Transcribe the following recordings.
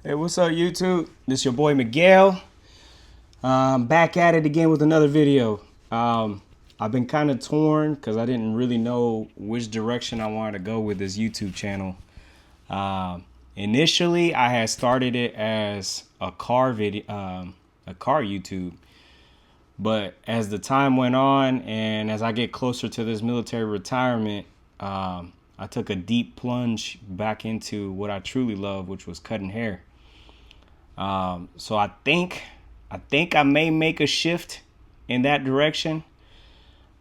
Hey, what's up, YouTube? This your boy Miguel. Back at it again with another video. I've been kind of torn because I didn't really know which direction I wanted to go with this YouTube channel. Initially, I had started it as a car video, a car YouTube. But as the time went on, and as I get closer to this military retirement, I took a deep plunge back into what I truly love, which was cutting hair. So I think I may make a shift in that direction.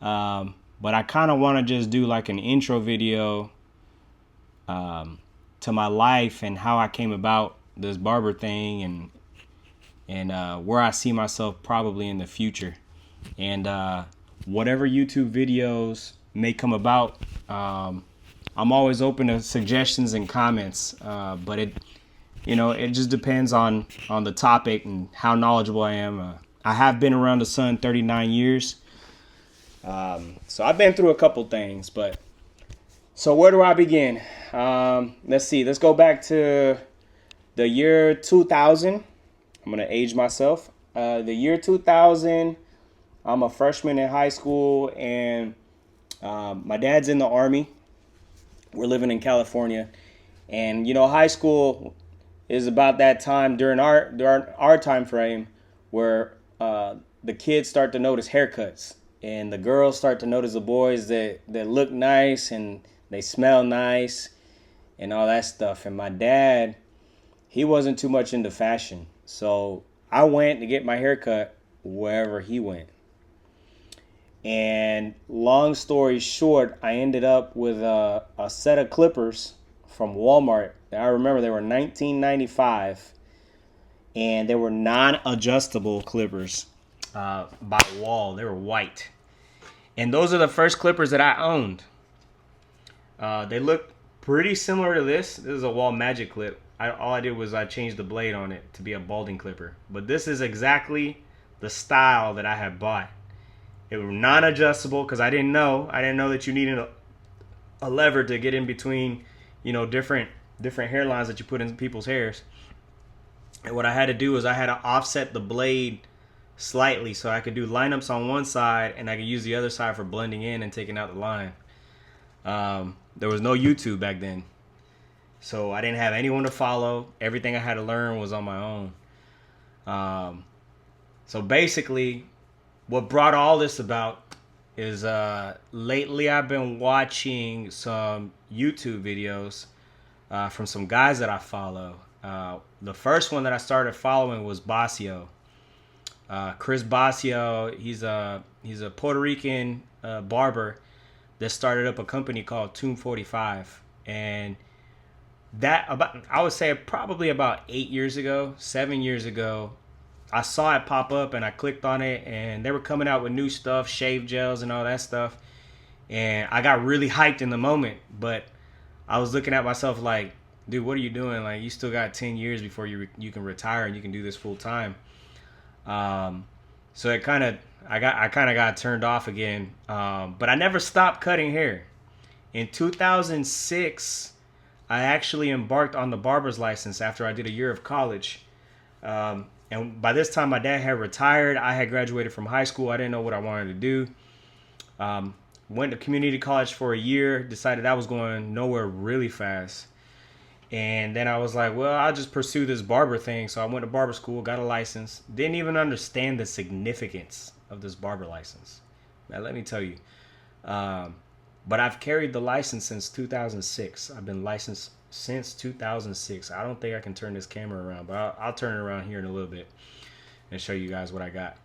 But I kind of want to just do like an intro video to my life and how I came about this barber thing and where I see myself probably in the future. And whatever YouTube videos may come about, I'm always open to suggestions and comments. But it just depends on the topic and how knowledgeable I am. I have been around the sun 39 years. So I've been through a couple things, but so where do I begin? Let's see. Let's go back to the year 2000. I'm going to age myself. The year 2000, I'm a freshman in high school, and my dad's in the Army. We're living in California. And, high school is about that time during our time frame where the kids start to notice haircuts. And the girls start to notice the boys that look nice and they smell nice and all that stuff. And my dad, he wasn't too much into fashion. So I went to get my hair cut wherever he went. And long story short, I ended up with a set of clippers from Walmart. I remember they were $19.95, and they were non-adjustable clippers by Wall. They were white. And those are the first clippers that I owned. They look pretty similar to this. This is a Wall Magic clip. All I did was I changed the blade on it to be a balding clipper. But this is exactly the style that I had bought. It was non-adjustable because I didn't know. I didn't know that you needed a lever to get in between, different hairlines that you put in people's hairs. And what I had to do is I had to offset the blade slightly so I could do lineups on one side and I could use the other side for blending in and taking out the line. There was no YouTube back then, so I didn't have anyone to follow. Everything I had to learn was on my own. So basically, what brought all this about is lately I've been watching some YouTube videos from some guys that I follow. The first one that I started following was Bossio. Chris Bossio, he's a Puerto Rican barber that started up a company called Tomb 45. And I would say probably about 8 years ago, 7 years ago, I saw it pop up and I clicked on it, and they were coming out with new stuff, shave gels and all that stuff. And I got really hyped in the moment, but I was looking at myself like, dude, what are you doing? Like, you still got 10 years before you can retire and you can do this full time. So I kind of got turned off again. But I never stopped cutting hair. In 2006, I actually embarked on the barber's license after I did a year of college. And by this time, my dad had retired. I had graduated from high school. I didn't know what I wanted to do. Went to community college for a year. Decided I was going nowhere really fast. And then I was like, well, I'll just pursue this barber thing. So I went to barber school, got a license. Didn't even understand the significance of this barber license. Now, let me tell you. But I've carried the license since 2006. I've been licensed since 2006. I don't think I can turn this camera around, but I'll turn it around here in a little bit and show you guys what I got.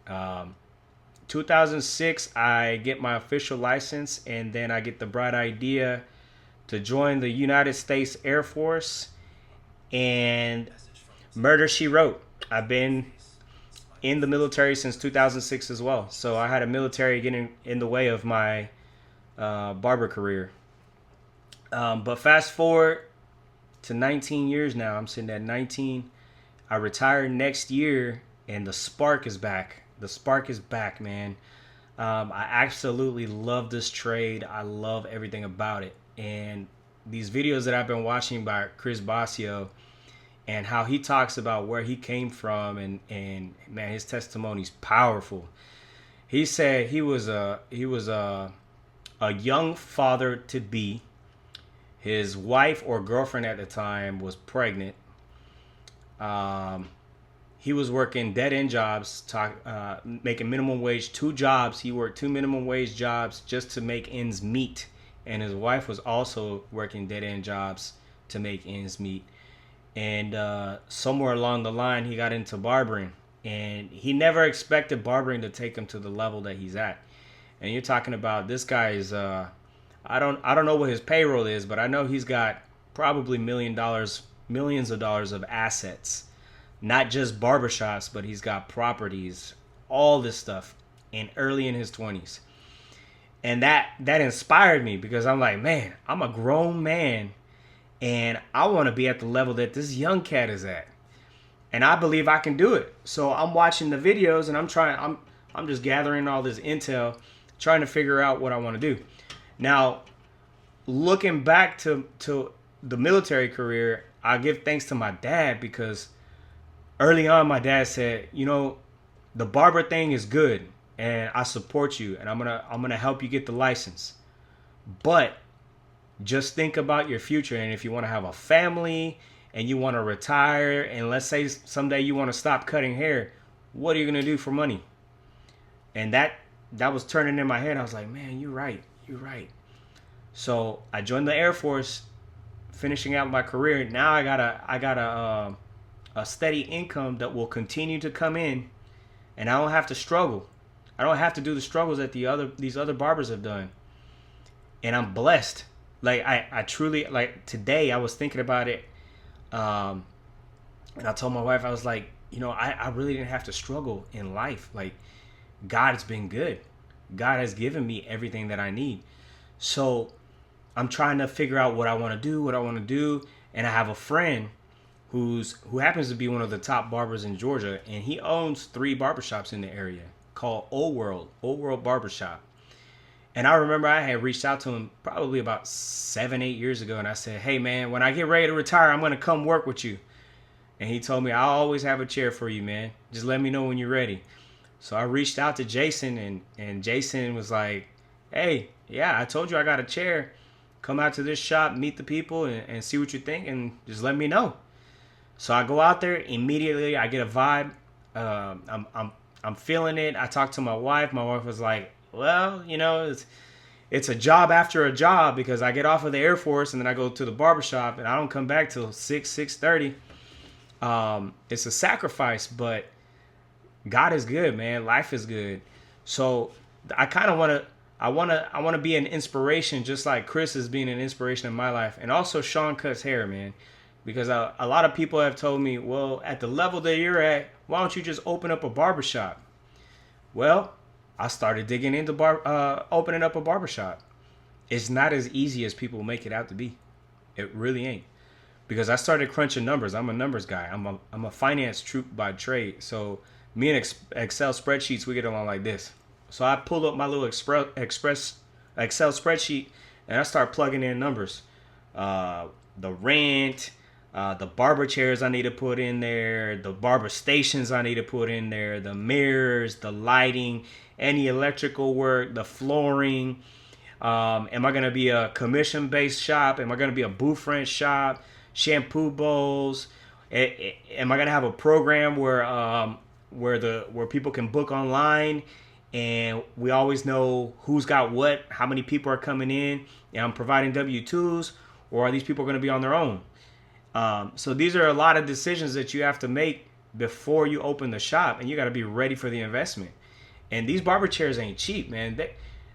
2006, I get my official license, and then I get the bright idea to join the United States Air Force, and murder she wrote. I've been in the military since 2006 as well. So I had a military getting in the way of my barber career. But fast forward to 19 years now. I'm sitting at 19. I retire next year, and the spark is back. The spark is back, man. I absolutely love this trade. I love everything about it. And these videos that I've been watching by Chris Bossio, and how he talks about where he came from, and man, his testimony's powerful. He said he was a young father to be. His wife or girlfriend at the time was pregnant. Um, he was working dead end jobs, making minimum wage, 2 jobs. He worked 2 minimum wage jobs just to make ends meet. And his wife was also working dead end jobs to make ends meet. And somewhere along the line, he got into barbering. And he never expected barbering to take him to the level that he's at. And you're talking about this guy is, I don't know what his payroll is, but I know he's got probably millions of dollars of assets. Not just barbershops, but he's got properties, all this stuff, and early in his 20s. And that inspired me, because I'm like, man, I'm a grown man, and I want to be at the level that this young cat is at. And I believe I can do it. So I'm watching the videos, and I'm just gathering all this intel, trying to figure out what I want to do. Now, looking back to the military career, I give thanks to my dad, because early on, my dad said, the barber thing is good, and I support you, and I'm gonna help you get the license. But just think about your future, and if you want to have a family and you want to retire, and let's say someday you want to stop cutting hair, what are you gonna do for money? And that was turning in my head. I was like, man, you're right. So I joined the Air Force, finishing out my career. Now I got a steady income that will continue to come in, and I don't have to struggle. I don't have to do the struggles that these other barbers have done. And I'm blessed. Like I truly, like today I was thinking about it, and I told my wife, I was like, I really didn't have to struggle in life. Like, God's been good. God has given me everything that I need. So I'm trying to figure out what I want to do, and I have a friend who happens to be one of the top barbers in Georgia, and he owns 3 barbershops in the area called Old World Barbershop. And I remember I had reached out to him probably about 7-8 years ago, and I said, hey man, when I get ready to retire, I'm going to come work with you. And he told me, I'll always have a chair for you, man. Just let me know when you're ready. So I reached out to Jason, and Jason was like, hey, yeah, I told you I got a chair. Come out to this shop, meet the people, and see what you think, and just let me know. So I go out there immediately. I get a vibe. I'm feeling it. I talked to my wife. My wife was like, well, it's a job after a job, because I get off of the Air Force and then I go to the barbershop and I don't come back till 6:30. It's a sacrifice, but God is good, man. Life is good. So I kind of I want to be an inspiration, just like Chris is being an inspiration in my life, and also SeanCutsHair, man. Because a lot of people have told me, well, at the level that you're at, why don't you just open up a barbershop? Well, I started digging into opening up a barbershop. It's not as easy as people make it out to be. It really ain't. Because I started crunching numbers. I'm a numbers guy. I'm a finance troop by trade. So me and Excel spreadsheets, we get along like this. So I pulled up my little Excel spreadsheet, and I start plugging in numbers. The rent, the barber chairs I need to put in there, the barber stations I need to put in there, the mirrors, the lighting, any electrical work, the flooring. Am I going to be a commission-based shop? Am I going to be a booth rent shop? Shampoo bowls? Am I going to have a program where people can book online, and we always know who's got what, how many people are coming in, and I'm providing W-2s, or are these people going to be on their own? So these are a lot of decisions that you have to make before you open the shop, and you got to be ready for the investment. And these barber chairs ain't cheap, man.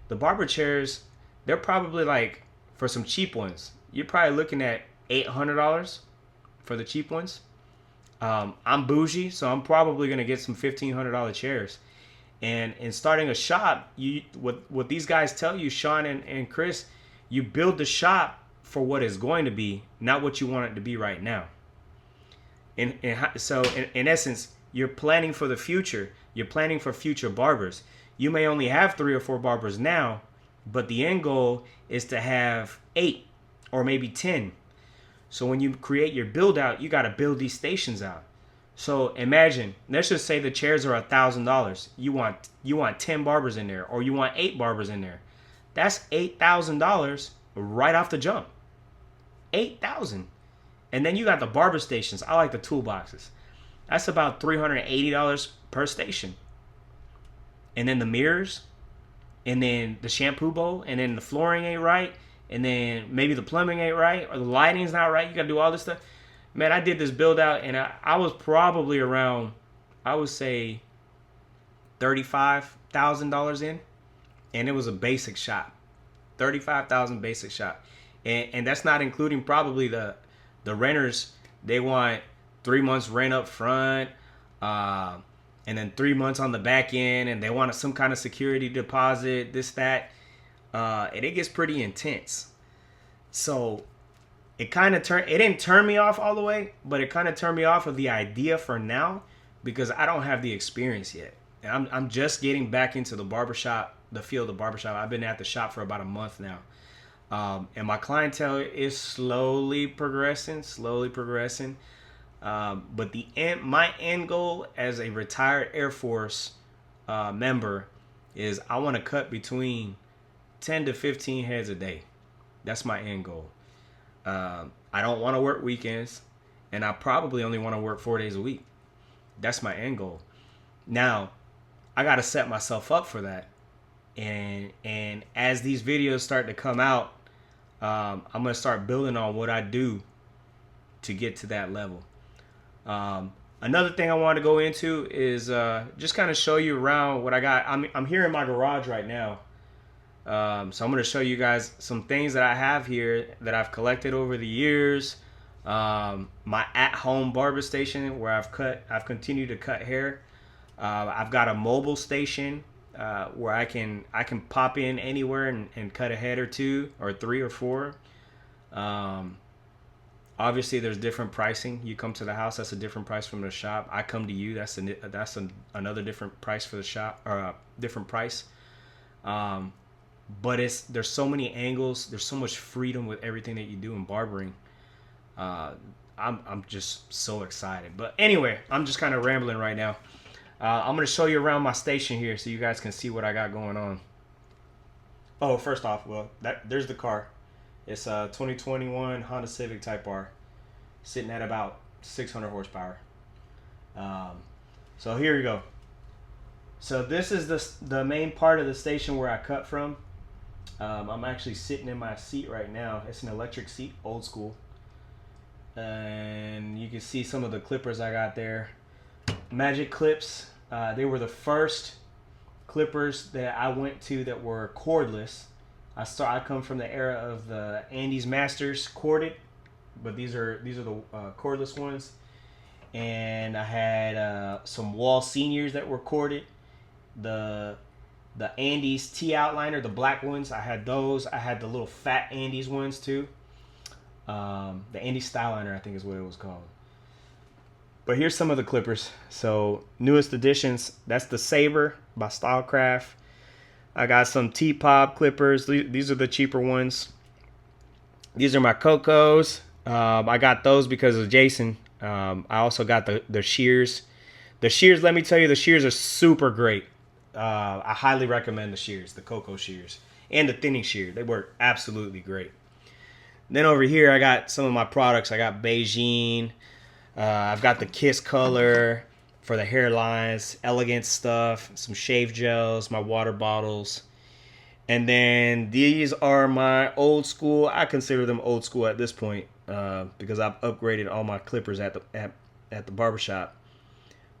The barber chairs, they're probably like, for some cheap ones, you're probably looking at $800 for the cheap ones. I'm bougie, so I'm probably going to get some $1,500 chairs. And in starting a shop, what these guys tell you, Sean and Chris, you build the shop for what it's going to be, not what you want it to be right now. So in essence, you're planning for the future. You're planning for future barbers. You may only have 3 or 4 barbers now, but the end goal is to have 8 or maybe 10. So when you create your build out, you got to build these stations out. So imagine, let's just say the chairs are $1,000. You want 10 barbers in there, or you want 8 barbers in there. That's $8,000 right off the jump. 8,000. And then you got the barber stations. I like the toolboxes. That's about $380 per station. And then the mirrors, and then the shampoo bowl, and then the flooring ain't right, and then maybe the plumbing ain't right, or the lighting's not right. You got to do all this stuff. Man, I did this build out, and I was probably around, I would say, $35,000 in, and it was a basic shop. $35,000 basic shop. And that's not including probably the renters. They want 3 months rent up front, and then 3 months on the back end, and they want some kind of security deposit, this, that. And it gets pretty intense. So it didn't turn me off all the way, but it kind of turned me off of the idea for now, because I don't have the experience yet. And I'm just getting back into the barbershop, the field of barbershop. I've been at the shop for about a month now. And my clientele is slowly progressing. But my end goal as a retired Air Force member is I want to cut between 10 to 15 heads a day. That's my end goal. I don't want to work weekends, and I probably only want to work 4 days a week. That's my end goal. Now, I got to set myself up for that. And as these videos start to come out, I'm going to start building on what I do to get to that level. Another thing I want to go into is just kind of show you around what I got. I'm here in my garage right now. So I'm going to show you guys some things that I have here that I've collected over the years. My at-home barber station where I've continued to cut hair. I've got a mobile station where I can pop in anywhere and cut a head or 2 or 3 or 4. Obviously, there's different pricing. You come to the house, that's a different price from the shop. I come to you, that's another different price for the shop, or a different price. But there's so many angles. There's so much freedom with everything that you do in barbering. I'm just so excited. But anyway, I'm just kind of rambling right now. I'm going to show you around my station here so you guys can see what I got going on. Oh, first off, there's the car. It's a 2021 Honda Civic Type R, sitting at about 600 horsepower. So here you go. So this is the main part of the station where I cut from. I'm actually sitting in my seat right now. It's an electric seat, old school. And you can see some of the clippers I got there. Magic clips. They were the first clippers that I went to that were cordless. I come from the era of the Andes Masters corded, but these are the cordless ones. And I had some Wall Seniors that were corded. The Andes T outliner, the black ones, I had those. I had the little fat Andes ones too. The Andes Styliner, I think is what it was called. But here's some of the clippers. So newest additions, that's the Saber by Stylecraft. I got some T-Pop clippers. These are the cheaper ones. These are my Cocos. I got those because of Jason. I also got the shears. The shears, let me tell you, the shears are super great. I highly recommend the shears, the Coco shears, and the thinning shear. They work absolutely great. Then over here, I got some of my products. I got Beijing. I've got the Kiss Color for the hairlines, elegant stuff, some shave gels, my water bottles. And then these are my old school. I consider them old school at this point because I've upgraded all my clippers at the barbershop.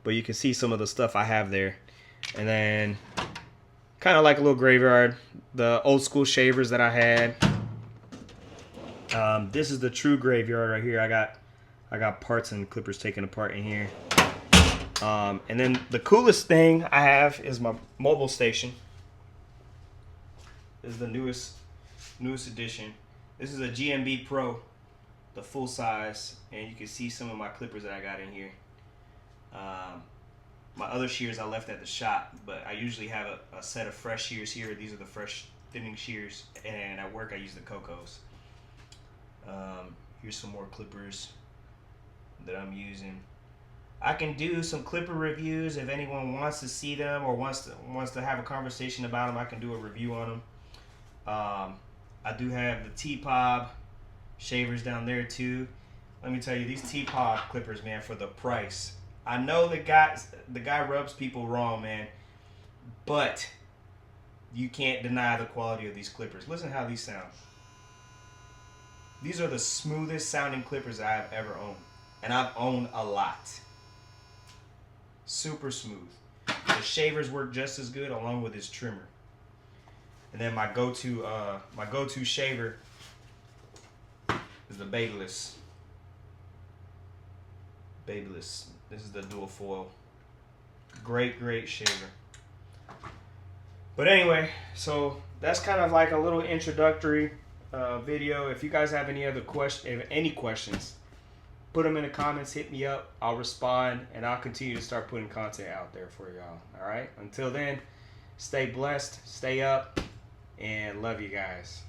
But you can see some of the stuff I have there. And then kind of like a little graveyard, the old school shavers that I had. This is the true graveyard right here. I got parts and clippers taken apart in here. And then the coolest thing I have is my mobile station. This is the newest edition. This is a GMB Pro, the full size, and you can see some of my clippers that I got in here. My other shears I left at the shop, but I usually have a set of fresh shears here. These are the fresh thinning shears, and at work I use the Cocos. Here's some more clippers that I'm using. I can do some clipper reviews if anyone wants to see them or wants to have a conversation about them. I can do a review on them. I do have the T-Pob shavers down there too. Let me tell you, these T-Pob clippers, man, for the price. I know the guy rubs people wrong, man, but you can't deny the quality of these clippers. Listen how these sound. These are the smoothest sounding clippers I've ever owned, and I've owned a lot. Super smooth. The shavers work just as good along with his trimmer. And then my go-to shaver is the Babyliss. Babyliss. This is the dual foil. Great shaver. But anyway, so that's kind of like a little introductory video. If you guys have any questions, put them in the comments, hit me up, I'll respond, and I'll continue to start putting content out there for y'all. All right, until then, stay blessed, stay up, and love you guys.